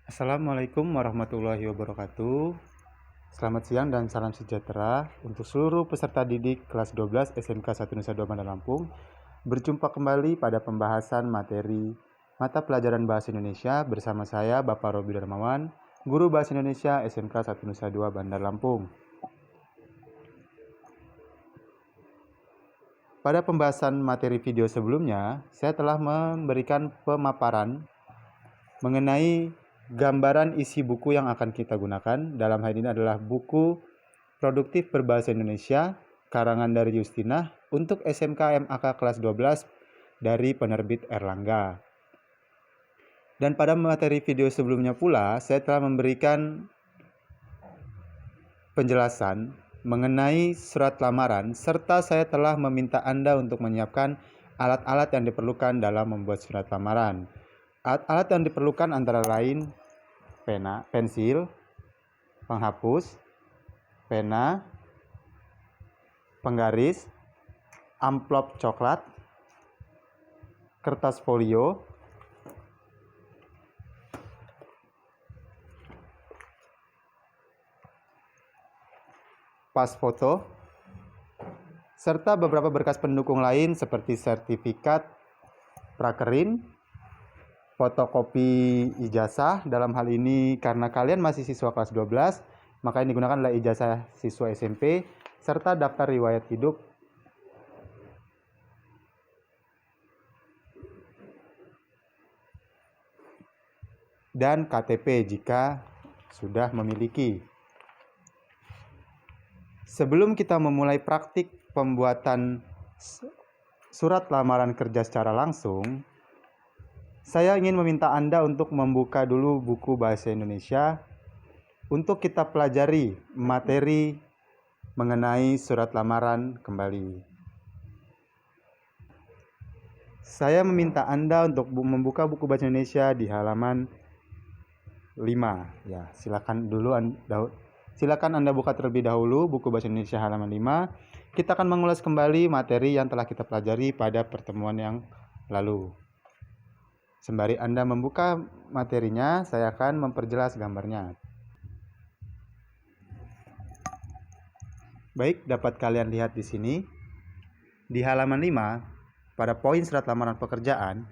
Assalamualaikum warahmatullahi wabarakatuh. Selamat siang dan salam sejahtera untuk seluruh peserta didik kelas 12 SMK 1 Nusa Dua Bandar Lampung. Berjumpa kembali pada pembahasan materi mata pelajaran Bahasa Indonesia bersama saya Bapak Robi Darmawan, Guru Bahasa Indonesia SMK 1 Nusa Dua Bandar Lampung. Pada pembahasan materi video sebelumnya, saya telah memberikan pemaparan mengenai gambaran isi buku yang akan kita gunakan. Dalam hal ini adalah buku Produktif Berbahasa Indonesia karangan dari Justina untuk SMK MAK kelas 12 dari penerbit Erlangga. Dan pada materi video sebelumnya pula saya telah memberikan penjelasan mengenai surat lamaran serta saya telah meminta Anda untuk menyiapkan alat-alat yang diperlukan dalam membuat surat lamaran. Alat-alat yang diperlukan antara lain pena, pensil, penghapus, pena, penggaris, amplop coklat, kertas folio, pas foto, serta beberapa berkas pendukung lain seperti sertifikat prakerin, fotokopi ijazah. Dalam hal ini karena kalian masih siswa kelas 12, maka yang digunakan adalah ijazah siswa SMP serta daftar riwayat hidup dan KTP jika sudah memiliki. Sebelum kita memulai praktik pembuatan surat lamaran kerja secara langsung, saya ingin meminta Anda untuk membuka dulu buku Bahasa Indonesia untuk kita pelajari materi mengenai surat lamaran kembali. Saya meminta Anda untuk membuka buku Bahasa Indonesia di halaman 5. Ya, silakan Anda buka terlebih dahulu buku Bahasa Indonesia halaman 5. Kita akan mengulas kembali materi yang telah kita pelajari pada pertemuan yang lalu. Sembari Anda membuka materinya, saya akan memperjelas gambarnya. Baik, dapat kalian lihat di sini. Di halaman 5, pada poin surat lamaran pekerjaan,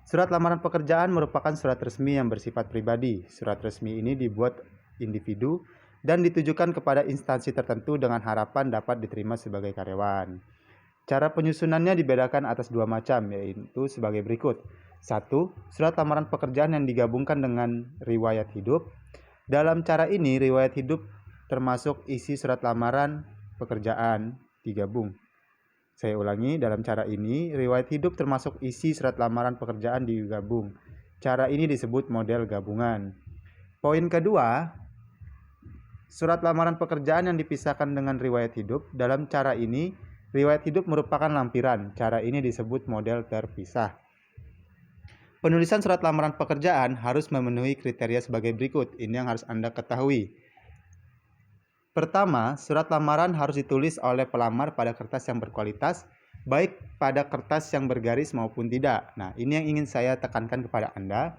surat lamaran pekerjaan merupakan surat resmi yang bersifat pribadi. Surat resmi ini dibuat individu dan ditujukan kepada instansi tertentu dengan harapan dapat diterima sebagai karyawan. Cara penyusunannya dibedakan atas 2 macam, yaitu sebagai berikut. 1. Surat lamaran pekerjaan yang digabungkan dengan riwayat hidup. Dalam cara ini, riwayat hidup termasuk isi surat lamaran pekerjaan digabung. Saya ulangi, dalam cara ini, riwayat hidup termasuk isi surat lamaran pekerjaan digabung. Cara ini disebut model gabungan. Poin kedua, surat lamaran pekerjaan yang dipisahkan dengan riwayat hidup. Dalam cara ini, riwayat hidup merupakan lampiran. Cara ini disebut model terpisah. Penulisan surat lamaran pekerjaan harus memenuhi kriteria sebagai berikut. Ini yang harus Anda ketahui. Pertama, surat lamaran harus ditulis oleh pelamar pada kertas yang berkualitas, baik pada kertas yang bergaris maupun tidak. Nah, ini yang ingin saya tekankan kepada Anda.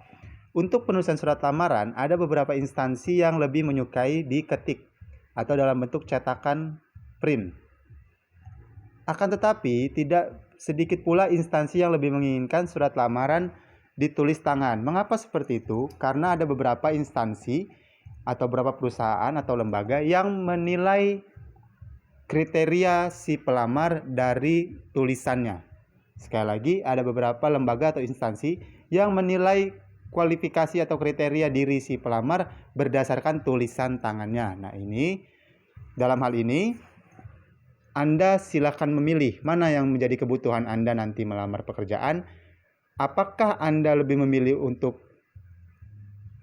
Untuk penulisan surat lamaran, ada beberapa instansi yang lebih menyukai diketik atau dalam bentuk cetakan print. Akan tetapi, tidak sedikit pula instansi yang lebih menginginkan surat lamaran ditulis tangan. Mengapa seperti itu? Karena ada beberapa instansi atau beberapa perusahaan atau lembaga yang menilai kriteria si pelamar dari tulisannya. Sekali lagi, ada beberapa lembaga atau instansi yang menilai kualifikasi atau kriteria diri si pelamar berdasarkan tulisan tangannya. Nah, dalam hal ini Anda silakan memilih mana yang menjadi kebutuhan Anda nanti melamar pekerjaan. Apakah Anda lebih memilih untuk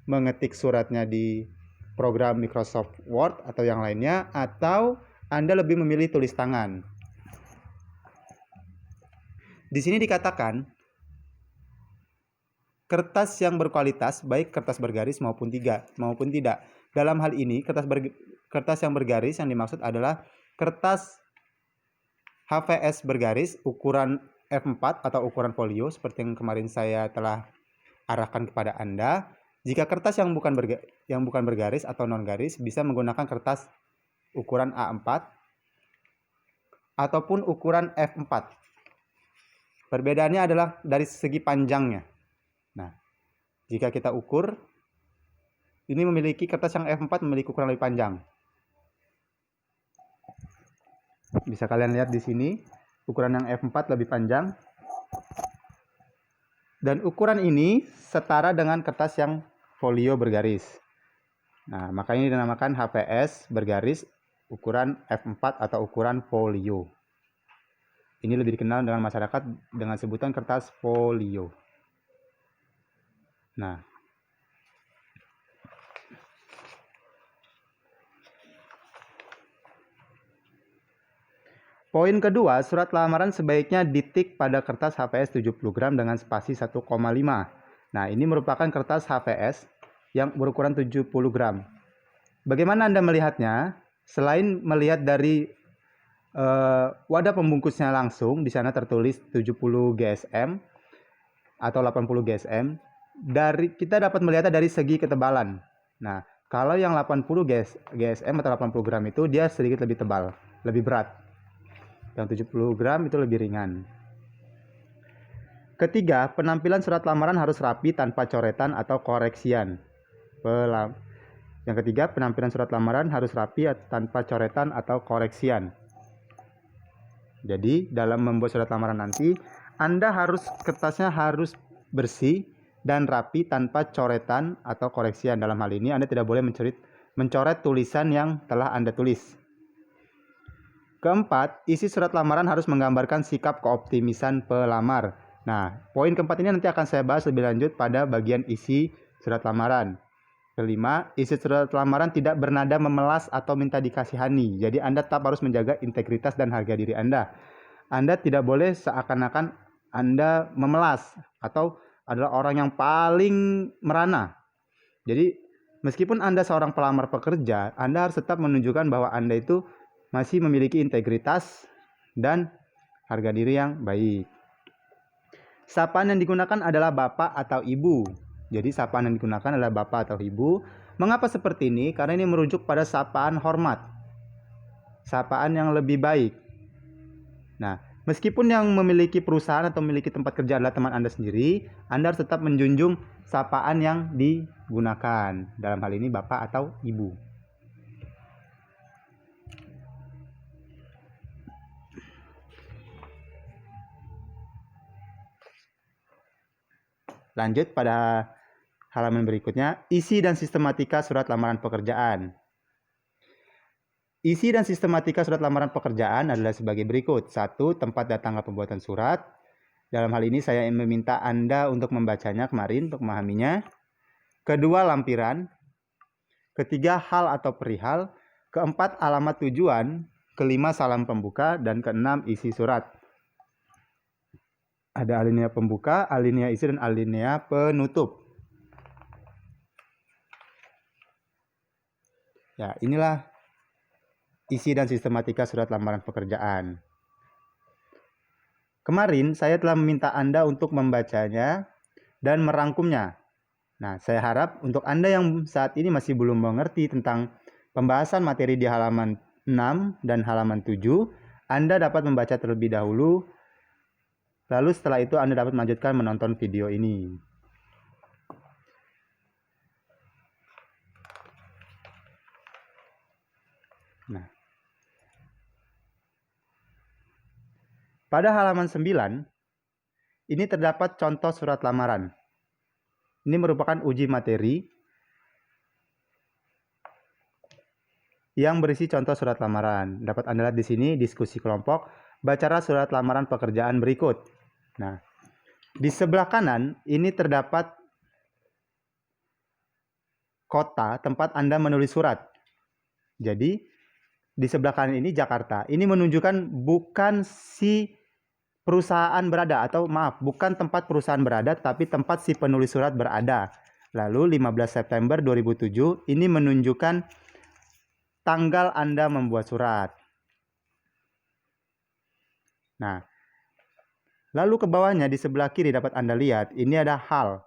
mengetik suratnya di program Microsoft Word atau yang lainnya, atau Anda lebih memilih tulis tangan? Di sini dikatakan kertas yang berkualitas, baik kertas bergaris maupun tidak. Dalam hal ini, kertas yang bergaris yang dimaksud adalah kertas HVS bergaris ukuran F4 atau ukuran folio seperti yang kemarin saya telah arahkan kepada Anda. Jika kertas yang bukan bergaris atau non garis bisa menggunakan kertas ukuran A4 ataupun ukuran F4. Perbedaannya adalah dari segi panjangnya. Nah, jika kita ukur, ini memiliki kertas yang F4 memiliki ukuran lebih panjang. Bisa kalian lihat di sini, ukuran yang F4 lebih panjang. Dan ukuran ini setara dengan kertas yang folio bergaris. Nah, makanya dinamakan HVS bergaris ukuran F4 atau ukuran folio. Ini lebih dikenal dengan masyarakat dengan sebutan kertas folio. Nah, poin kedua, surat lamaran sebaiknya ditik pada kertas HVS 70 gram dengan spasi 1,5. Nah, ini merupakan kertas HVS yang berukuran 70 gram. Bagaimana Anda melihatnya? Selain melihat dari wadah pembungkusnya langsung, di sana tertulis 70 GSM atau 80 GSM. Kita dapat melihatnya dari segi ketebalan. Nah, kalau yang 80 GSM atau 80 gram itu dia sedikit lebih tebal, lebih berat. Yang 70 gram itu lebih ringan. Ketiga, penampilan surat lamaran harus rapi tanpa coretan atau koreksian. Yang ketiga, penampilan surat lamaran harus rapi tanpa coretan atau koreksian. Jadi, dalam membuat surat lamaran nanti, kertasnya harus bersih dan rapi tanpa coretan atau koreksian. Dalam hal ini, Anda tidak boleh mencoret tulisan yang telah Anda tulis. Keempat, isi surat lamaran harus menggambarkan sikap keoptimisan pelamar. Nah, poin keempat ini nanti akan saya bahas lebih lanjut pada bagian isi surat lamaran. Kelima, isi surat lamaran tidak bernada memelas atau minta dikasihani. Jadi Anda tetap harus menjaga integritas dan harga diri Anda. Anda tidak boleh seakan-akan Anda memelas atau adalah orang yang paling merana. Jadi meskipun Anda seorang pelamar pekerja, Anda harus tetap menunjukkan bahwa Anda itu masih memiliki integritas dan harga diri yang baik. Sapaan yang digunakan adalah Bapak atau Ibu. Jadi sapaan yang digunakan adalah Bapak atau Ibu. Mengapa seperti ini? Karena ini merujuk pada sapaan hormat. Sapaan yang lebih baik. Nah, meskipun yang memiliki perusahaan atau memiliki tempat kerja adalah teman Anda sendiri, Anda harus tetap menjunjung sapaan yang digunakan. Dalam hal ini Bapak atau Ibu. Lanjut pada halaman berikutnya, isi dan sistematika surat lamaran pekerjaan. Isi dan sistematika surat lamaran pekerjaan adalah sebagai berikut. 1. Tempat dan tanggal pembuatan surat. Dalam hal ini saya meminta Anda untuk membacanya kemarin untuk memahaminya. Kedua, lampiran. Ketiga, hal atau perihal. Keempat, alamat tujuan. Kelima, salam pembuka. Dan keenam, isi surat. Ada alinea pembuka, alinea isi, dan alinea penutup. Ya, inilah isi dan sistematika surat lamaran pekerjaan. Kemarin saya telah meminta Anda untuk membacanya dan merangkumnya. Nah, saya harap untuk Anda yang saat ini masih belum mengerti tentang pembahasan materi di halaman 6 dan halaman 7, Anda dapat membaca terlebih dahulu. Lalu setelah itu Anda dapat melanjutkan menonton video ini. Nah, pada halaman 9, ini terdapat contoh surat lamaran. Ini merupakan uji materi yang berisi contoh surat lamaran. Dapat Anda lihat di sini diskusi kelompok, bacalah surat lamaran pekerjaan berikut. Nah, di sebelah kanan ini terdapat kota tempat Anda menulis surat. Jadi, di sebelah kanan ini Jakarta. Ini menunjukkan bukan si perusahaan berada, atau maaf, bukan tempat perusahaan berada, tapi tempat si penulis surat berada. Lalu 15 September 2007 ini menunjukkan tanggal Anda membuat surat. Nah, lalu ke bawahnya di sebelah kiri dapat Anda lihat, ini ada hal.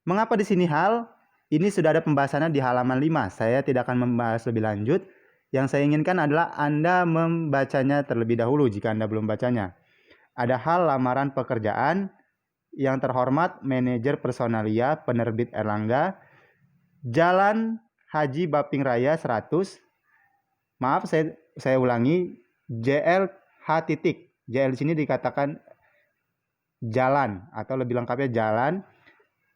Mengapa di sini hal? ini sudah ada pembahasannya di halaman 5. Saya tidak akan membahas lebih lanjut. Yang saya inginkan adalah Anda membacanya terlebih dahulu jika Anda belum bacanya. Ada hal lamaran pekerjaan. Yang terhormat manajer personalia penerbit Erlangga, Jalan Haji Baping Raya 100. Maaf, saya ulangi, JLH titik. JL di sini dikatakan jalan atau lebih lengkapnya jalan.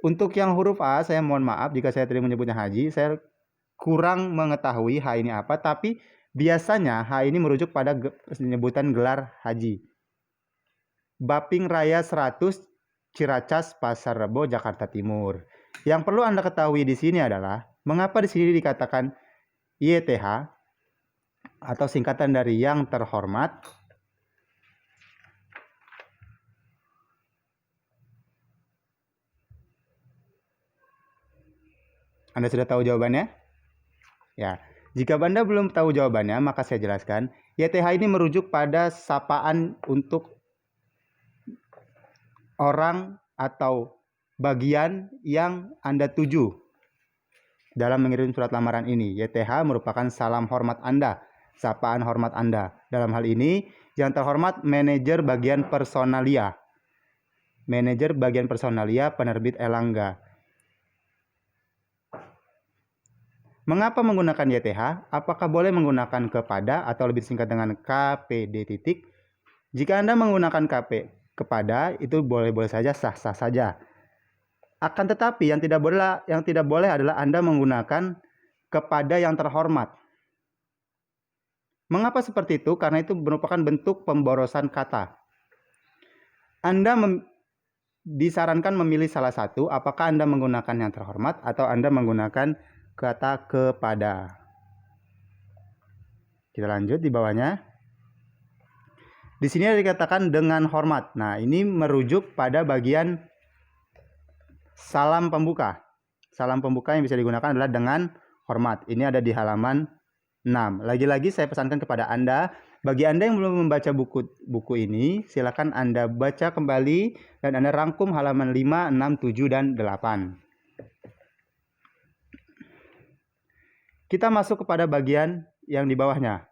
Untuk yang huruf A, saya mohon maaf jika saya tadi menyebutnya haji. Saya kurang mengetahui H ini apa, tapi biasanya H ini merujuk pada penyebutan gelar haji. Baping Raya 100, Ciracas, Pasar Rebo, Jakarta Timur. Yang perlu Anda ketahui di sini adalah mengapa di sini dikatakan YTH atau singkatan dari yang terhormat. Anda sudah tahu jawabannya? Ya, jika Anda belum tahu jawabannya, maka saya jelaskan. YTH ini merujuk pada sapaan untuk orang atau bagian yang Anda tuju dalam mengirim surat lamaran ini. YTH merupakan salam hormat Anda, sapaan hormat Anda. Dalam hal ini, yang terhormat manajer bagian personalia. Manajer bagian personalia penerbit Erlangga. Mengapa menggunakan YTH? Apakah boleh menggunakan kepada atau lebih singkat dengan KPD titik? Jika Anda menggunakan KP kepada, itu boleh-boleh saja, sah-sah saja. Akan tetapi yang tidak boleh adalah Anda menggunakan kepada yang terhormat. Mengapa seperti itu? Karena itu merupakan bentuk pemborosan kata. Anda disarankan memilih salah satu, apakah Anda menggunakan yang terhormat atau Anda menggunakan kata kepada. Kita lanjut di bawahnya. Di sini dikatakan dengan hormat. Nah, ini merujuk pada bagian salam pembuka. Salam pembuka yang bisa digunakan adalah dengan hormat. Ini ada di halaman 6. Lagi-lagi saya pesankan kepada Anda, bagi Anda yang belum membaca buku ini, silakan Anda baca kembali dan Anda rangkum halaman 5, 6, 7, dan 8. Kita masuk kepada bagian yang di bawahnya.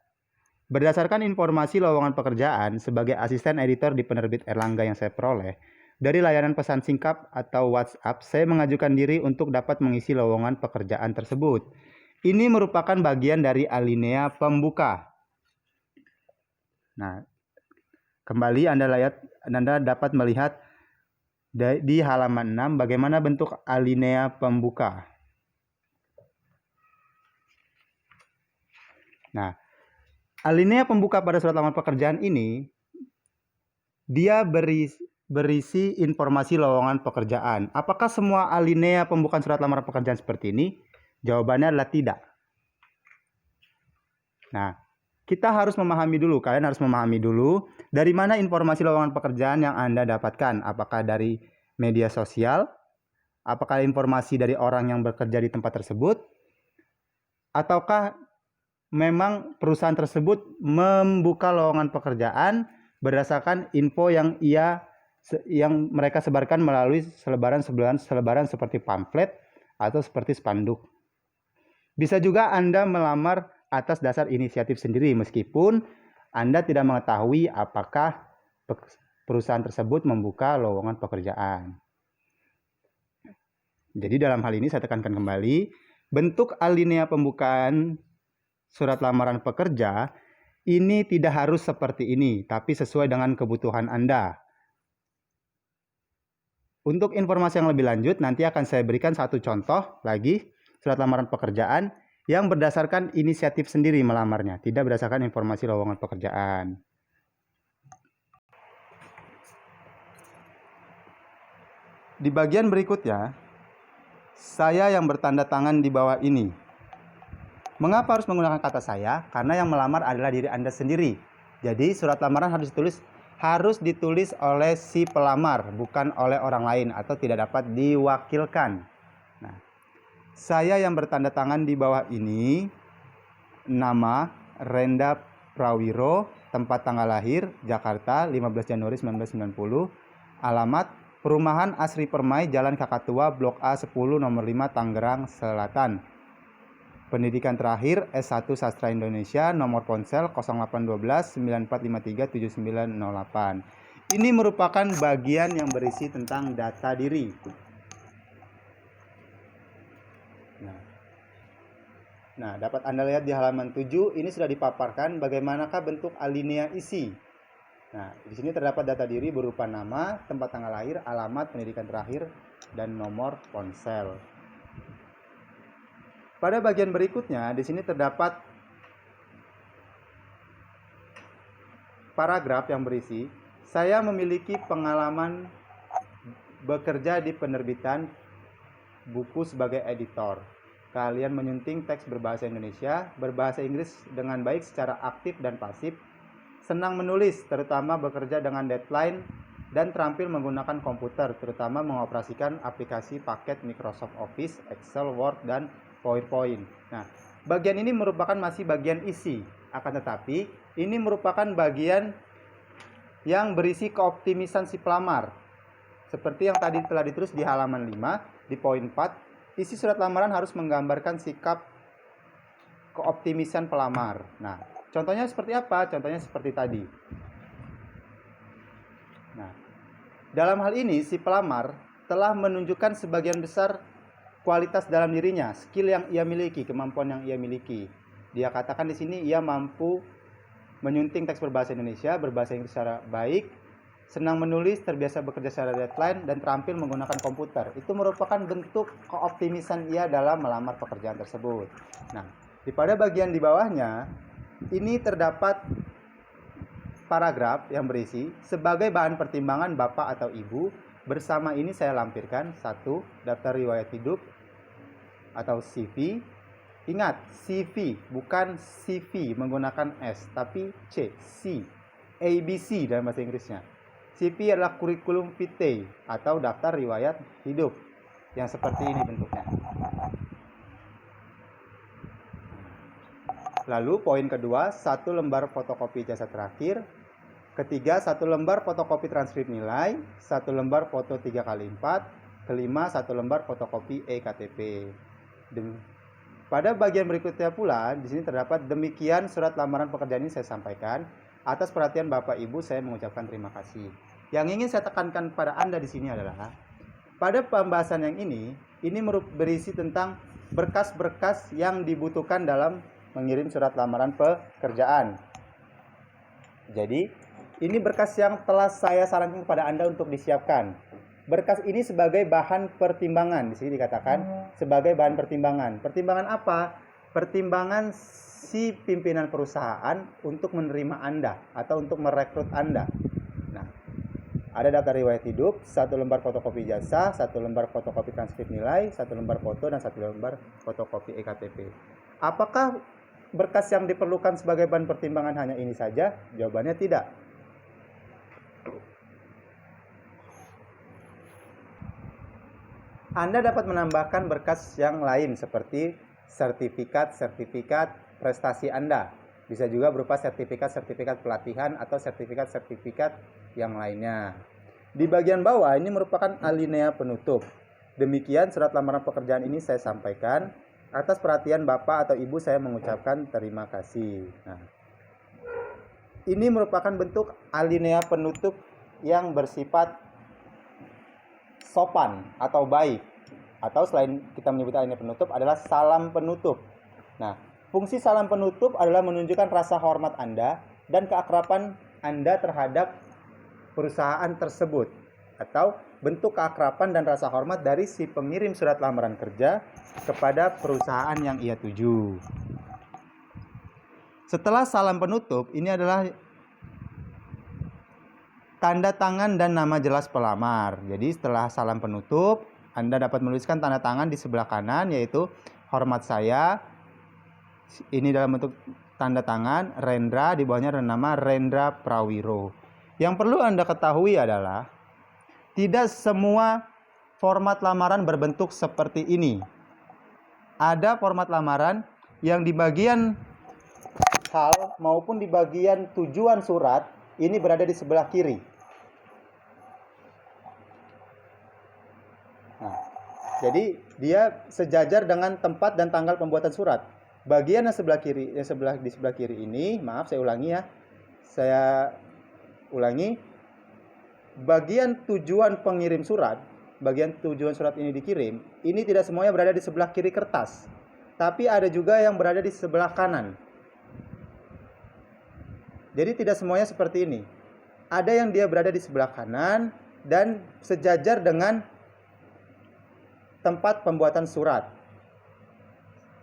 Berdasarkan informasi lowongan pekerjaan sebagai asisten editor di penerbit Erlangga yang saya peroleh, dari layanan pesan singkat atau WhatsApp, saya mengajukan diri untuk dapat mengisi lowongan pekerjaan tersebut. Ini merupakan bagian dari alinea pembuka. Nah, kembali Anda dapat melihat di halaman 6 bagaimana bentuk alinea pembuka. Nah, alinea pembuka pada surat lamaran pekerjaan ini, dia berisi informasi lowongan pekerjaan. Apakah semua alinea pembukaan surat lamaran pekerjaan seperti ini? Jawabannya adalah tidak. Nah, kita harus memahami dulu, kalian harus memahami dulu dari mana informasi lowongan pekerjaan yang Anda dapatkan. Apakah dari media sosial? Apakah informasi dari orang yang bekerja di tempat tersebut? Ataukah memang perusahaan tersebut membuka lowongan pekerjaan berdasarkan info yang mereka sebarkan melalui selebaran seperti pamflet atau seperti spanduk. Bisa juga Anda melamar atas dasar inisiatif sendiri meskipun Anda tidak mengetahui apakah perusahaan tersebut membuka lowongan pekerjaan. Jadi dalam hal ini saya tekankan kembali, bentuk alinea pembukaan surat lamaran pekerja ini tidak harus seperti ini, tapi sesuai dengan kebutuhan Anda. Untuk informasi yang lebih lanjut, nanti akan saya berikan satu contoh lagi surat lamaran pekerjaan yang berdasarkan inisiatif sendiri melamarnya, tidak berdasarkan informasi lowongan pekerjaan. Di bagian berikutnya, saya yang bertanda tangan di bawah ini. Mengapa harus menggunakan kata saya? Karena yang melamar adalah diri Anda sendiri. Jadi surat lamaran harus ditulis oleh si pelamar, bukan oleh orang lain atau tidak dapat diwakilkan. Nah, saya yang bertanda tangan di bawah ini, nama Renda Prawiro, tempat tanggal lahir Jakarta 15 Januari 1990, alamat Perumahan Asri Permai, Jalan Kakatua, Blok A 10, nomor 5, Tangerang Selatan. Pendidikan terakhir S1 Sastra Indonesia, nomor ponsel 0812 9453 7908. Ini merupakan bagian yang berisi tentang data diri. Nah, dapat Anda lihat di halaman 7, ini sudah dipaparkan bagaimanakah bentuk alinea isi. Nah, di sini terdapat data diri berupa nama, tempat tanggal lahir, alamat, pendidikan terakhir, dan nomor ponsel. Pada bagian berikutnya, di sini terdapat paragraf yang berisi, saya memiliki pengalaman bekerja di penerbitan buku sebagai editor. Kalian menyunting teks berbahasa Indonesia, berbahasa Inggris dengan baik secara aktif dan pasif, senang menulis, terutama bekerja dengan deadline, dan terampil menggunakan komputer, terutama mengoperasikan aplikasi paket Microsoft Office, Excel, Word, dan PowerPoint. Nah, bagian ini merupakan masih bagian isi, akan tetapi ini merupakan bagian yang berisi keoptimisan si pelamar. Seperti yang tadi telah ditulis di halaman 5, di poin 4, isi surat lamaran harus menggambarkan sikap keoptimisan pelamar. Nah, contohnya seperti apa? Contohnya seperti tadi. Nah, dalam hal ini si pelamar telah menunjukkan sebagian besar kualitas dalam dirinya, skill yang ia miliki, kemampuan yang ia miliki. Dia katakan di sini ia mampu menyunting teks berbahasa Indonesia, berbahasa Inggris secara baik, senang menulis, terbiasa bekerja secara deadline, dan terampil menggunakan komputer. Itu merupakan bentuk keoptimisan ia dalam melamar pekerjaan tersebut. Nah, pada bagian di bawahnya, ini terdapat paragraf yang berisi, sebagai bahan pertimbangan Bapak atau Ibu, bersama ini saya lampirkan, 1. Daftar riwayat hidup atau CV. Ingat, CV, bukan CV menggunakan S, tapi C, ABC dalam bahasa Inggrisnya. CV adalah kurikulum vitae atau daftar riwayat hidup yang seperti ini bentuknya. Lalu poin kedua, 1 lembar fotokopi ijazah terakhir. Ketiga, 1 lembar fotokopi transkrip nilai, 1 lembar foto 3x4. Kelima, 1 lembar fotokopi eKTP. Pada bagian berikutnya pula, di sini terdapat demikian surat lamaran pekerjaan ini saya sampaikan. Atas perhatian Bapak Ibu, saya mengucapkan terima kasih. Yang ingin saya tekankan pada Anda di sini adalah, pada pembahasan yang ini berisi tentang berkas-berkas yang dibutuhkan dalam mengirim surat lamaran pekerjaan. Jadi, ini berkas yang telah saya sarankan kepada Anda untuk disiapkan. Berkas ini sebagai bahan pertimbangan, di sini dikatakan sebagai bahan pertimbangan. Pertimbangan apa? Pertimbangan si pimpinan perusahaan untuk menerima Anda atau untuk merekrut Anda. Nah, ada daftar riwayat hidup, 1 lembar fotokopi ijazah, 1 lembar fotokopi transkrip nilai, 1 lembar foto, dan 1 lembar fotokopi eKTP. Apakah berkas yang diperlukan sebagai bahan pertimbangan hanya ini saja? Jawabannya tidak. Anda dapat menambahkan berkas yang lain seperti sertifikat prestasi Anda. Bisa juga berupa sertifikat pelatihan atau sertifikat yang lainnya. Di bagian bawah ini merupakan alinea penutup. Demikian surat lamaran pekerjaan ini saya sampaikan. Atas perhatian Bapak atau Ibu, saya mengucapkan terima kasih. Nah, ini merupakan bentuk alinea penutup yang bersifat sopan atau baik, atau selain kita menyebut alinea penutup adalah salam penutup. Nah, fungsi salam penutup adalah menunjukkan rasa hormat Anda dan keakraban Anda terhadap perusahaan tersebut, atau bentuk keakraban dan rasa hormat dari si pengirim surat lamaran kerja kepada perusahaan yang ia tuju. Setelah salam penutup, ini adalah tanda tangan dan nama jelas pelamar. Jadi setelah salam penutup, Anda dapat menuliskan tanda tangan di sebelah kanan, yaitu hormat saya. Ini dalam bentuk tanda tangan Rendra, di bawahnya ada nama Rendra Prawiro. Yang perlu Anda ketahui adalah tidak semua format lamaran berbentuk seperti ini. Ada format lamaran yang di bagian hal maupun di bagian tujuan surat ini berada di sebelah kiri. Jadi dia sejajar dengan tempat dan tanggal pembuatan surat. Bagian yang sebelah kiri, di sebelah kiri ini, maaf saya ulangi ya. Saya ulangi. Bagian tujuan pengirim surat, bagian tujuan surat ini dikirim, ini tidak semuanya berada di sebelah kiri kertas. Tapi ada juga yang berada di sebelah kanan. Jadi tidak semuanya seperti ini. Ada yang dia berada di sebelah kanan dan sejajar dengan tempat pembuatan surat.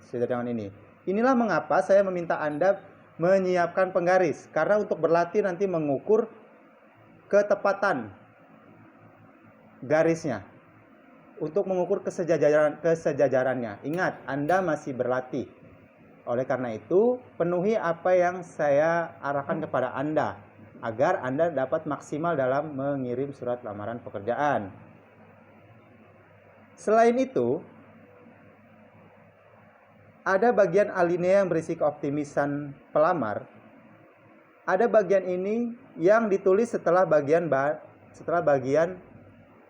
Sejajar dengan ini. Inilah mengapa saya meminta Anda menyiapkan penggaris. Karena untuk berlatih nanti mengukur ketepatan garisnya. Untuk mengukur kesejajarannya. Ingat, Anda masih berlatih. Oleh karena itu, penuhi apa yang saya arahkan kepada Anda agar Anda dapat maksimal dalam mengirim surat lamaran pekerjaan. Selain itu, ada bagian alinea yang berisi keoptimisan pelamar. Ada bagian ini yang ditulis setelah bagian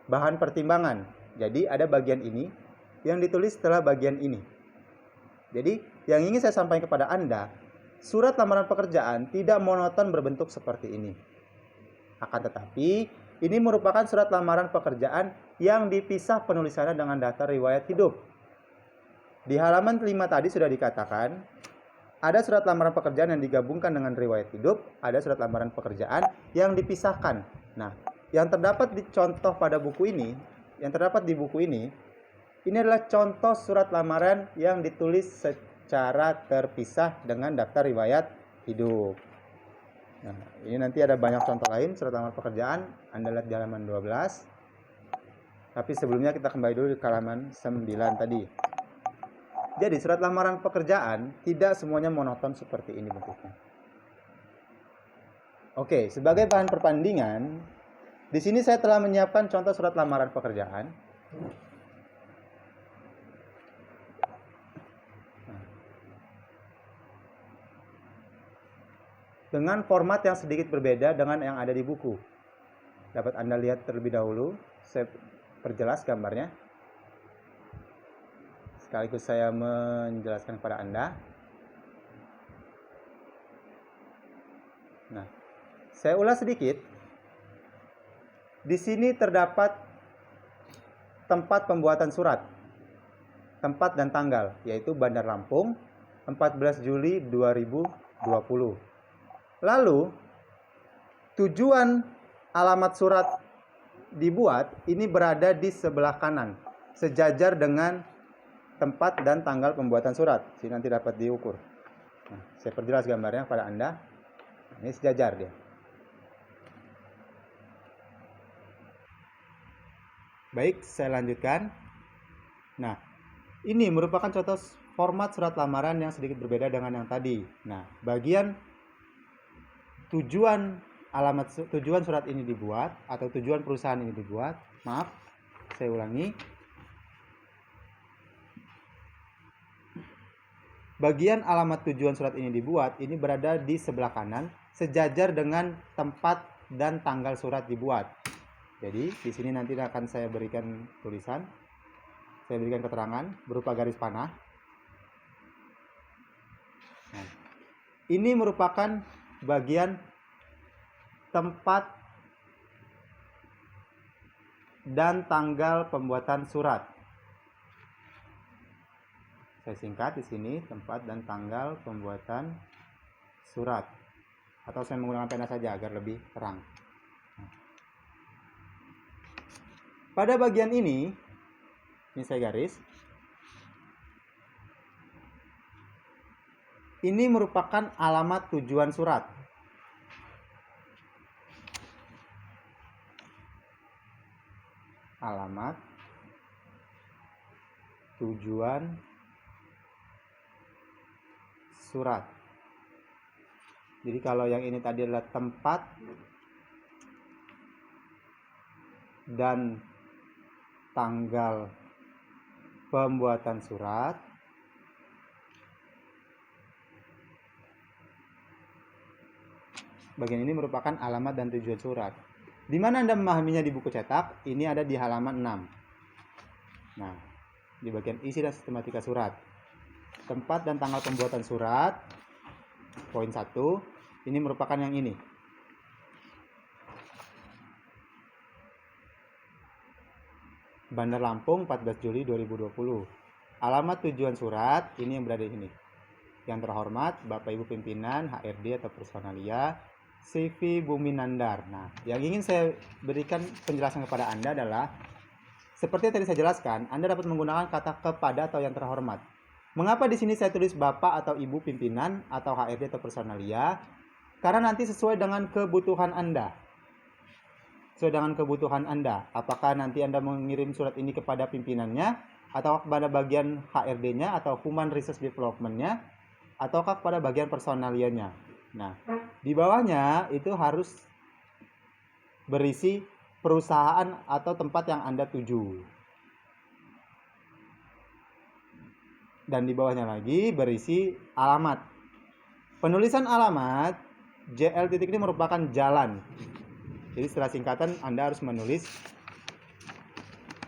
bahan pertimbangan. Jadi ada bagian ini yang ditulis setelah bagian ini. Jadi yang ingin saya sampaikan kepada Anda, surat lamaran pekerjaan tidak monoton berbentuk seperti ini. Akan tetapi, ini merupakan surat lamaran pekerjaan yang dipisah penulisannya dengan daftar riwayat hidup. Di halaman 5 tadi sudah dikatakan, ada surat lamaran pekerjaan yang digabungkan dengan riwayat hidup, ada surat lamaran pekerjaan yang dipisahkan. Nah, yang terdapat di contoh pada buku ini, ini adalah contoh surat lamaran yang ditulis secara terpisah dengan daftar riwayat hidup. Nah, ini nanti ada banyak contoh lain surat lamaran pekerjaan, Anda lihat di halaman 12. Tapi sebelumnya kita kembali dulu ke halaman 9 tadi. Jadi surat lamaran pekerjaan tidak semuanya monoton seperti ini bentuknya. Oke, sebagai bahan perbandingan, di sini saya telah menyiapkan contoh surat lamaran pekerjaan. Dengan format yang sedikit berbeda dengan yang ada di buku. Dapat Anda lihat terlebih dahulu. Saya perjelas gambarnya. Sekaligus saya menjelaskan kepada Anda. Nah, saya ulas sedikit. Di sini terdapat tempat pembuatan surat. Tempat dan tanggal, yaitu Bandar Lampung, 14 Juli 2020. Lalu, tujuan alamat surat dibuat ini berada di sebelah kanan, sejajar dengan tempat dan tanggal pembuatan surat. Ini nanti dapat diukur. Nah, saya perjelas gambarnya kepada Anda. Ini sejajar dia. Baik, saya lanjutkan. Nah, ini merupakan contoh format surat lamaran yang sedikit berbeda dengan yang tadi. Nah, bagian tujuan surat ini dibuat atau tujuan perusahaan ini dibuat, maaf, saya ulangi. Bagian alamat tujuan surat ini dibuat ini berada di sebelah kanan, sejajar dengan tempat dan tanggal surat dibuat. Jadi di sini nanti akan saya berikan tulisan, saya berikan keterangan berupa garis panah. Nah, ini merupakan bagian tempat dan tanggal pembuatan surat. Saya singkat di sini, tempat dan tanggal pembuatan surat. Atau saya menggunakan pena saja agar lebih terang. Pada bagian ini saya garis. Ini merupakan alamat tujuan surat. Alamat tujuan surat. Jadi kalau yang ini tadi adalah tempat dan tanggal pembuatan surat, bagian ini merupakan alamat dan tujuan surat. Di mana Anda memahaminya di buku cetak? Ini ada di halaman 6. Nah, di bagian isi dan sistematika surat. Tempat dan tanggal pembuatan surat, poin 1, ini merupakan yang ini. Bandar Lampung 14 Juli 2020. Alamat tujuan surat, ini yang berada di sini. Yang terhormat, Bapak Ibu Pimpinan, HRD atau Personalia, CV Bumi Nandar. Nah, yang ingin saya berikan penjelasan kepada Anda adalah, seperti yang tadi saya jelaskan, Anda dapat menggunakan kata kepada atau yang terhormat. Mengapa di sini saya tulis Bapak atau Ibu Pimpinan atau HRD atau Personalia? Karena nanti sesuai dengan kebutuhan Anda. Sesuai dengan kebutuhan Anda. Apakah nanti Anda mengirim surat ini kepada pimpinannya, atau kepada bagian HRD-nya atau Human Resource Development-nya, ataukah kepada bagian personalianya. Nah, di bawahnya itu harus berisi perusahaan atau tempat yang Anda tuju. Dan di bawahnya lagi berisi alamat. Penulisan alamat, JL titik ini merupakan jalan. Jadi setelah singkatan Anda harus menulis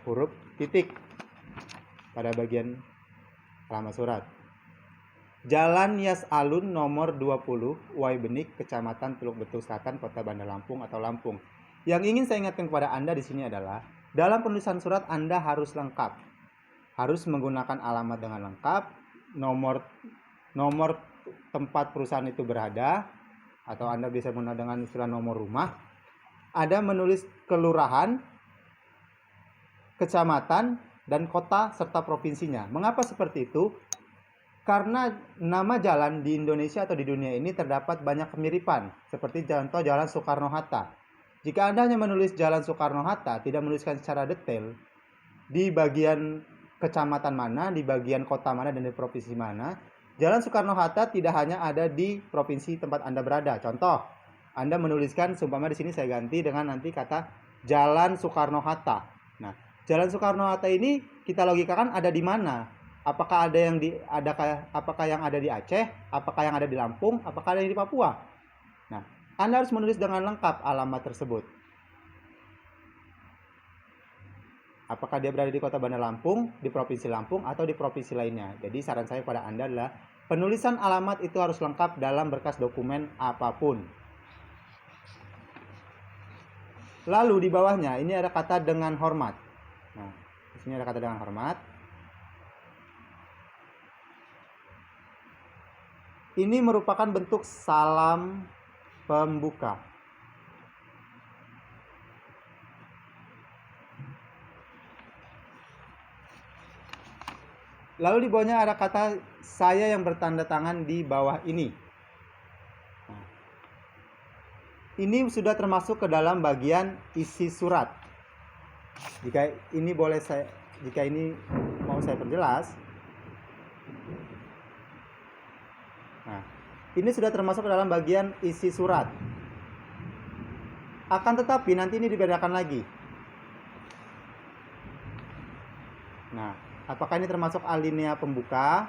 huruf titik pada bagian alamat surat. Jalan Yas Alun nomor 20, Waibenik, Kecamatan Teluk Betung Selatan, Kota Bandar Lampung atau Lampung. Yang ingin saya ingatkan kepada Anda di sini adalah, dalam penulisan surat Anda harus lengkap. Harus menggunakan alamat dengan lengkap, nomor tempat perusahaan itu berada, atau Anda bisa menggunakan dengan istilah nomor rumah. Ada menulis kelurahan, kecamatan, dan kota serta provinsinya. Mengapa seperti itu? Karena nama jalan di Indonesia atau di dunia ini terdapat banyak kemiripan, seperti contoh Jalan Soekarno-Hatta. Jika Anda hanya menulis Jalan Soekarno-Hatta, tidak menuliskan secara detail di bagian kecamatan mana, di bagian kota mana, dan di provinsi mana, Jalan Soekarno-Hatta tidak hanya ada di provinsi tempat Anda berada. Contoh, Anda menuliskan, seumpama di sini saya ganti dengan nanti kata Jalan Soekarno-Hatta. Nah, Jalan Soekarno-Hatta ini kita logikakan ada di mana? Apakah apakah yang ada di Aceh, apakah yang ada di Lampung, apakah ada yang di Papua? Nah, Anda harus menulis dengan lengkap alamat tersebut. Apakah dia berada di Kota Bandar Lampung, di Provinsi Lampung, atau di provinsi lainnya. Jadi saran saya pada Anda adalah penulisan alamat itu harus lengkap dalam berkas dokumen apapun. Lalu di bawahnya ini ada kata dengan hormat. Nah, di sini ada kata dengan hormat. Ini merupakan bentuk salam pembuka. Lalu di bawahnya ada kata saya yang bertanda tangan di bawah ini. Nah, ini sudah termasuk ke dalam bagian isi surat. Jika ini mau saya perjelas. Nah, ini sudah termasuk ke dalam bagian isi surat. Akan tetapi nanti ini dibedakan lagi. Nah, apakah ini termasuk alinea pembuka?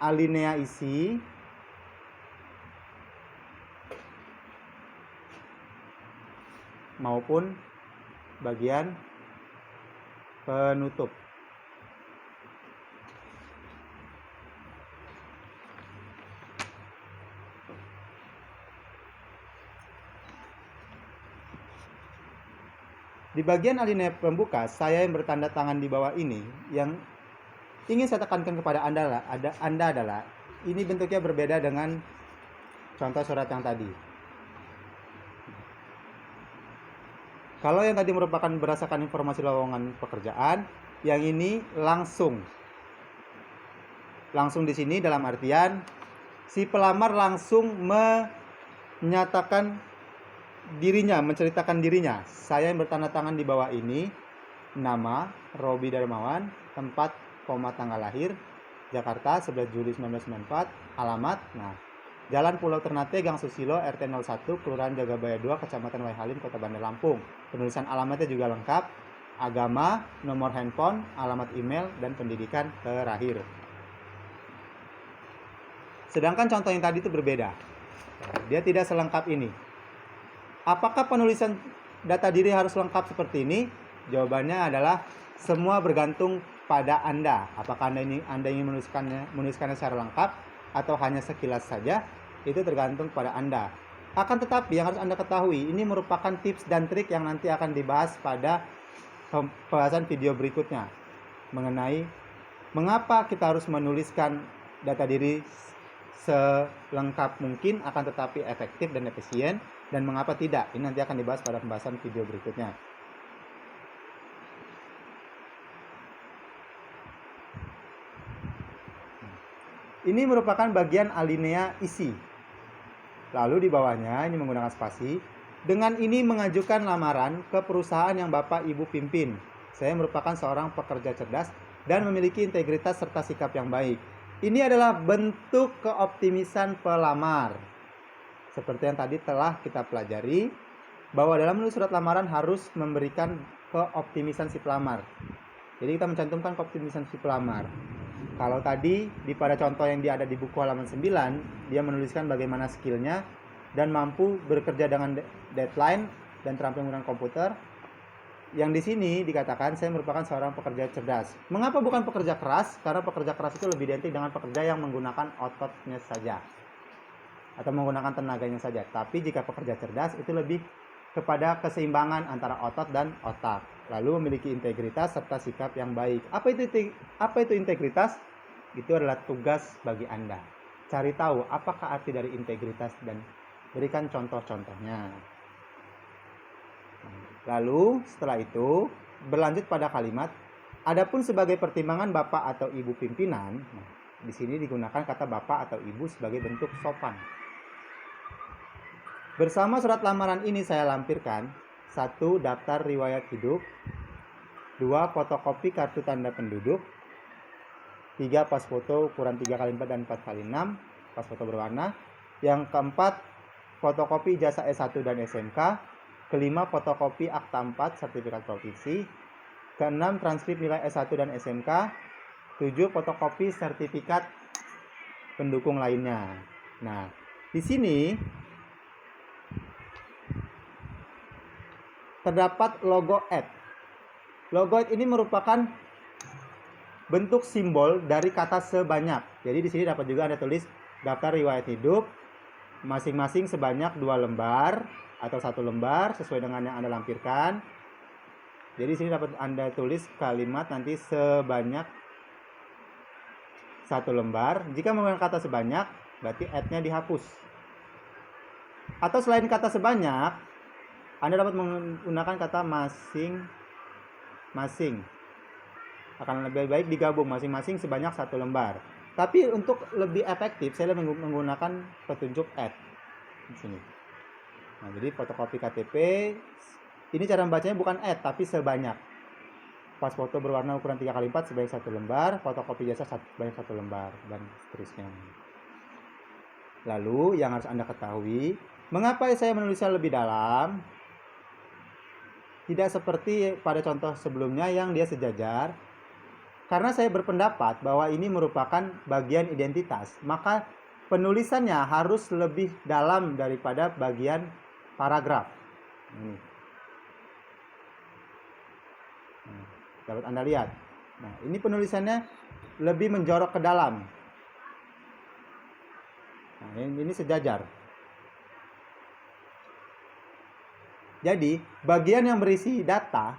Alinea isi? Maupun bagian penutup. Di bagian alinea pembuka, saya yang bertanda tangan di bawah ini, yang ingin saya tekankan kepada Anda adalah ini bentuknya berbeda dengan contoh surat yang tadi. Kalau yang tadi merupakan berdasarkan informasi lowongan pekerjaan, yang ini langsung di sini dalam artian si pelamar langsung menyatakan dirinya, menceritakan dirinya. Saya yang bertanda tangan di bawah ini, nama Robi Darmawan, tempat, tanggal lahir, Jakarta 11 Juli 1994, alamat, Jalan Pulau Ternate, Gang Susilo, RT 01, Kelurahan Jagabaya 2, Kecamatan Waihalim, Kota Bandar Lampung. Penulisan alamatnya juga lengkap, agama, nomor handphone, alamat email, dan pendidikan terakhir. Sedangkan contoh yang tadi itu berbeda. Dia tidak selengkap ini. Apakah penulisan data diri harus lengkap seperti ini? Jawabannya adalah semua bergantung pada Anda. Apakah Anda ingin menuliskannya secara lengkap atau hanya sekilas saja? Itu tergantung pada Anda. Akan tetapi yang harus Anda ketahui, ini merupakan tips dan trik yang nanti akan dibahas pada pembahasan video berikutnya mengenai mengapa kita harus menuliskan data diri selengkap mungkin akan tetapi efektif dan efisien, dan mengapa tidak. Ini nanti akan dibahas pada pembahasan video berikutnya. Ini merupakan bagian alinea isi. Lalu di bawahnya ini menggunakan spasi. Dengan ini mengajukan lamaran ke perusahaan yang Bapak Ibu pimpin. Saya merupakan seorang pekerja cerdas dan memiliki integritas serta sikap yang baik. Ini adalah bentuk keoptimisan pelamar. Seperti yang tadi telah kita pelajari, bahwa dalam menulis surat lamaran harus memberikan keoptimisan si pelamar. Jadi kita mencantumkan keoptimisan si pelamar. Kalau tadi pada contoh yang dia ada di buku halaman 9, dia menuliskan bagaimana skillnya dan mampu bekerja dengan deadline dan terampil menggunakan komputer. Yang di sini dikatakan saya merupakan seorang pekerja cerdas. Mengapa bukan pekerja keras? Karena pekerja keras itu lebih identik dengan pekerja yang menggunakan ototnya saja atau menggunakan tenaganya saja. Tapi jika pekerja cerdas itu lebih kepada keseimbangan antara otot dan otak. Lalu memiliki integritas serta sikap yang baik. Apa itu integritas? Itu adalah tugas bagi Anda. Cari tahu apakah arti dari integritas dan berikan contoh-contohnya. Lalu setelah itu berlanjut pada kalimat adapun sebagai pertimbangan Bapak atau Ibu pimpinan. Nah, di sini digunakan kata Bapak atau Ibu sebagai bentuk sopan. Bersama surat lamaran ini saya lampirkan 1. Daftar riwayat hidup, 2. Fotokopi kartu tanda penduduk, 3. Pas foto ukuran 3x4 dan 4x6, pas foto berwarna. Yang keempat, fotokopi ijazah S1 dan SMK. Kelima, fotokopi akta 4 sertifikat provinsi. Keenam, transkrip nilai S1 dan SMK. 7, fotokopi sertifikat pendukung lainnya. Nah, di sini terdapat logo @ Logo @ ini merupakan bentuk simbol dari kata sebanyak. Jadi di sini dapat juga Anda tulis daftar riwayat hidup masing-masing sebanyak 2 lembar atau 1 lembar sesuai dengan yang Anda lampirkan. Jadi di sini dapat Anda tulis kalimat nanti sebanyak 1 lembar. Jika menggunakan kata sebanyak, berarti @-nya dihapus. Atau selain kata sebanyak, Anda dapat menggunakan kata masing-masing. Akan lebih baik digabung masing-masing sebanyak 1 lembar. Tapi untuk lebih efektif, saya menggunakan petunjuk @ di sini. Nah, jadi fotokopi KTP, ini cara membacanya bukan @ tapi sebanyak. Pas foto berwarna ukuran 3x4 sebanyak 1 lembar, fotokopi jasa sebanyak 1 lembar, dan seterusnya. Lalu yang harus Anda ketahui, mengapa saya menulisnya lebih dalam? Tidak seperti pada contoh sebelumnya yang dia sejajar. Karena saya berpendapat bahwa ini merupakan bagian identitas, maka penulisannya harus lebih dalam daripada bagian paragraf. Ini. Nah, dapat Anda lihat. Nah, ini penulisannya lebih menjorok ke dalam. Nah, ini sejajar. Jadi, bagian yang berisi data,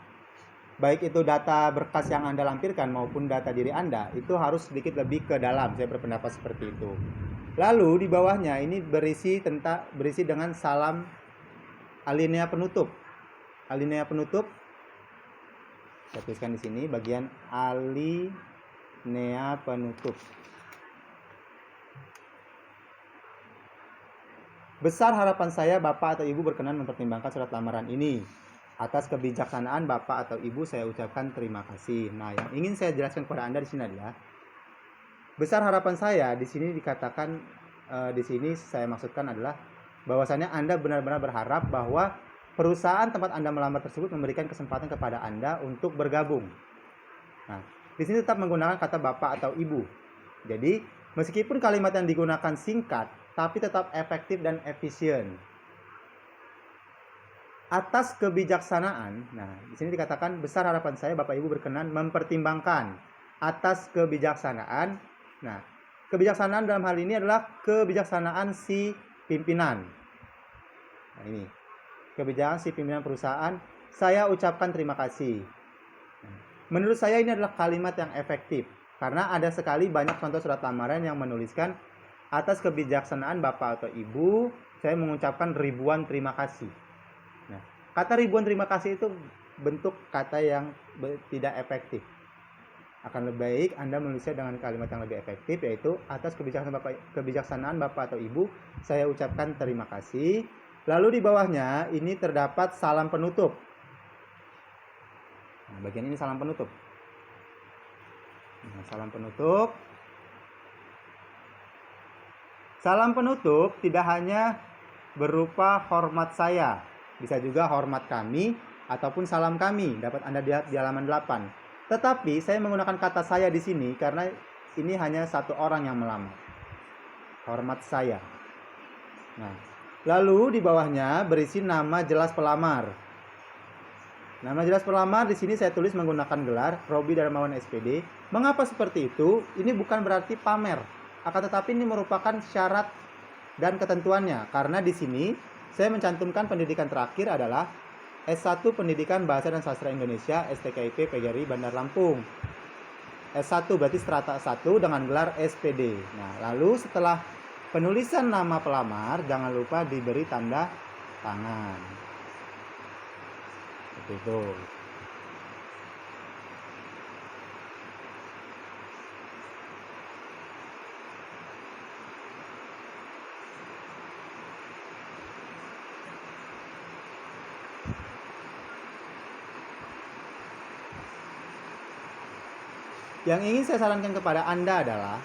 baik itu data berkas yang Anda lampirkan maupun data diri Anda, itu harus sedikit lebih ke dalam. Saya berpendapat seperti itu. Lalu di bawahnya ini berisi dengan salam alinea penutup. Alinea penutup, saya tuliskan di sini bagian alinea penutup. Besar harapan saya Bapak atau Ibu berkenan mempertimbangkan surat lamaran ini. Atas kebijaksanaan Bapak atau Ibu saya ucapkan terima kasih. Nah, yang ingin saya jelaskan kepada Anda di sini adalah besar harapan saya di sini dikatakan di sini saya maksudkan adalah bahwasannya Anda benar-benar berharap bahwa perusahaan tempat Anda melamar tersebut memberikan kesempatan kepada Anda untuk bergabung. Nah, di sini tetap menggunakan kata Bapak atau Ibu. Jadi, meskipun kalimat yang digunakan singkat, tapi tetap efektif dan efisien. Atas kebijaksanaan, nah di sini dikatakan besar harapan saya Bapak Ibu berkenan mempertimbangkan atas kebijaksanaan. Nah, kebijaksanaan dalam hal ini adalah kebijaksanaan si pimpinan. Nah, ini kebijakan si pimpinan perusahaan, saya ucapkan terima kasih. Menurut saya ini adalah kalimat yang efektif karena ada sekali banyak contoh surat lamaran yang menuliskan atas kebijaksanaan Bapak atau Ibu, saya mengucapkan ribuan terima kasih. Nah, kata ribuan terima kasih itu bentuk kata yang tidak efektif. Akan lebih baik Anda menulisnya dengan kalimat yang lebih efektif, yaitu atas kebijaksanaan Bapak atau Ibu, saya ucapkan terima kasih. Lalu di bawahnya ini terdapat salam penutup. Nah, bagian ini salam penutup. Nah, salam penutup. Salam penutup tidak hanya berupa hormat saya, bisa juga hormat kami ataupun salam kami, dapat Anda lihat di halaman 8. Tetapi saya menggunakan kata saya di sini karena ini hanya satu orang yang melamar. Hormat saya. Nah, lalu di bawahnya berisi nama jelas pelamar. Nama jelas pelamar di sini saya tulis menggunakan gelar Robi Darmawan SPD. Mengapa seperti itu? Ini bukan berarti pamer, akan tetapi ini merupakan syarat dan ketentuannya. Karena di sini saya mencantumkan pendidikan terakhir adalah S1 Pendidikan Bahasa dan Sastra Indonesia STKIP PGRI Bandar Lampung. S1 berarti strata 1 dengan gelar SPD. Nah, lalu setelah penulisan nama pelamar jangan lupa diberi tanda tangan. Seperti itu. Yang ingin saya sarankan kepada Anda adalah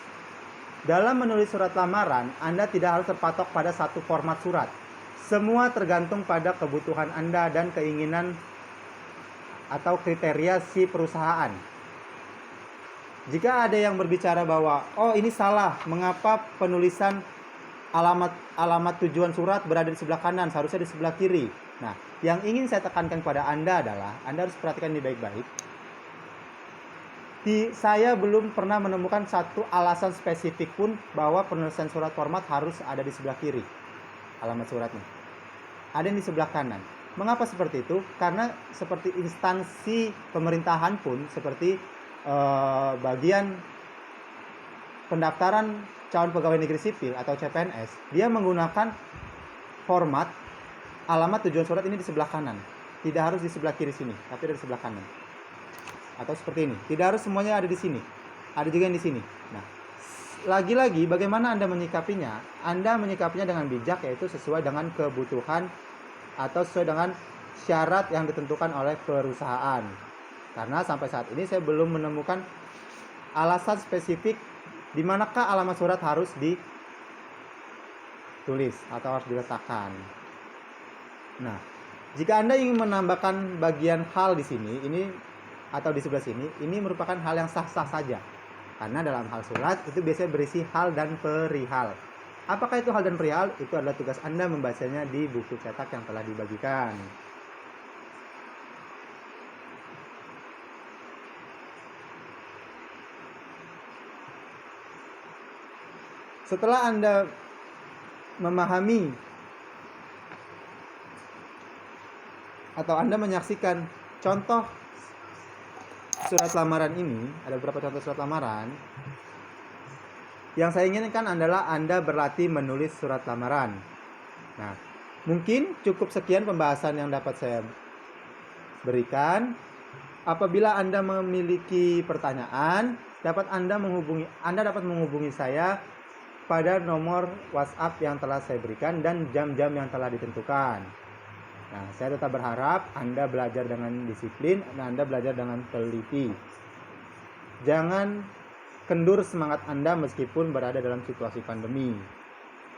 dalam menulis surat lamaran, Anda tidak harus terpatok pada satu format surat. Semua tergantung pada kebutuhan Anda dan keinginan atau kriteria si perusahaan. Jika ada yang berbicara bahwa, oh ini salah, mengapa penulisan alamat tujuan surat berada di sebelah kanan, seharusnya di sebelah kiri. Nah, yang ingin saya tekankan kepada Anda adalah, Anda harus perhatikan ini baik-baik. Saya belum pernah menemukan satu alasan spesifik pun bahwa penulisan surat format harus ada di sebelah kiri alamat suratnya. Ada yang di sebelah kanan. Mengapa seperti itu? Karena seperti instansi pemerintahan pun, seperti bagian pendaftaran calon pegawai negeri sipil atau CPNS, dia menggunakan format alamat tujuan surat ini di sebelah kanan. Tidak harus di sebelah kiri sini, tapi ada di sebelah kanan. Atau seperti ini, tidak harus semuanya ada di sini, ada juga yang di sini. Nah, lagi-lagi bagaimana Anda menyikapinya? Anda menyikapinya dengan bijak, yaitu sesuai dengan kebutuhan atau sesuai dengan syarat yang ditentukan oleh perusahaan. Karena sampai saat ini saya belum menemukan alasan spesifik di manakah alamat surat harus ditulis atau harus diletakkan. Nah, jika Anda ingin menambahkan bagian hal di sini, ini atau di sebelah sini, ini merupakan hal yang sah-sah saja. Karena dalam hal surat itu biasanya berisi hal dan perihal. Apakah itu hal dan perihal? Itu adalah tugas Anda membacanya di buku cetak yang telah dibagikan. Setelah Anda memahami atau Anda menyaksikan contoh surat lamaran ini, ada beberapa contoh surat lamaran. Yang saya inginkan adalah Anda berlatih menulis surat lamaran. Nah, mungkin cukup sekian pembahasan yang dapat saya berikan. Apabila Anda memiliki pertanyaan, Anda dapat menghubungi saya pada nomor WhatsApp yang telah saya berikan dan jam-jam yang telah ditentukan. Nah, saya tetap berharap Anda belajar dengan disiplin dan Anda belajar dengan teliti. Jangan kendur semangat Anda meskipun berada dalam situasi pandemi.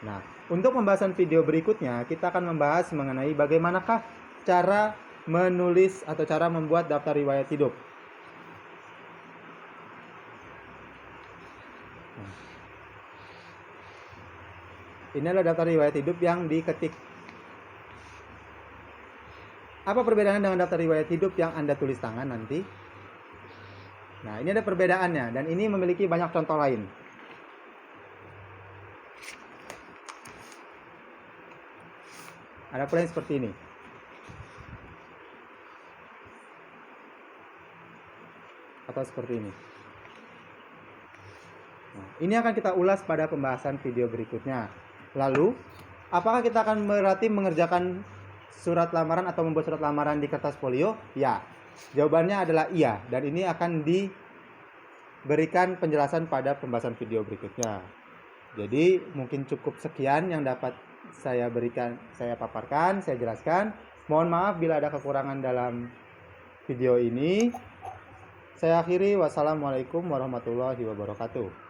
Nah, untuk pembahasan video berikutnya, kita akan membahas mengenai bagaimanakah cara menulis atau cara membuat daftar riwayat hidup. Ini adalah daftar riwayat hidup yang diketik. Apa perbedaannya dengan daftar riwayat hidup yang Anda tulis tangan nanti? Nah, ini ada perbedaannya dan ini memiliki banyak contoh lain. Ada pula yang seperti ini. Atau seperti ini. Nah, ini akan kita ulas pada pembahasan video berikutnya. Lalu, apakah kita akan berarti mengerjakan surat lamaran atau membuat surat lamaran di kertas folio? Ya, jawabannya adalah iya. Dan ini akan diberikan penjelasan pada pembahasan video berikutnya. Jadi mungkin cukup sekian yang dapat saya paparkan, saya jelaskan. Mohon maaf bila ada kekurangan dalam video ini. Saya akhiri, wassalamualaikum warahmatullahi wabarakatuh.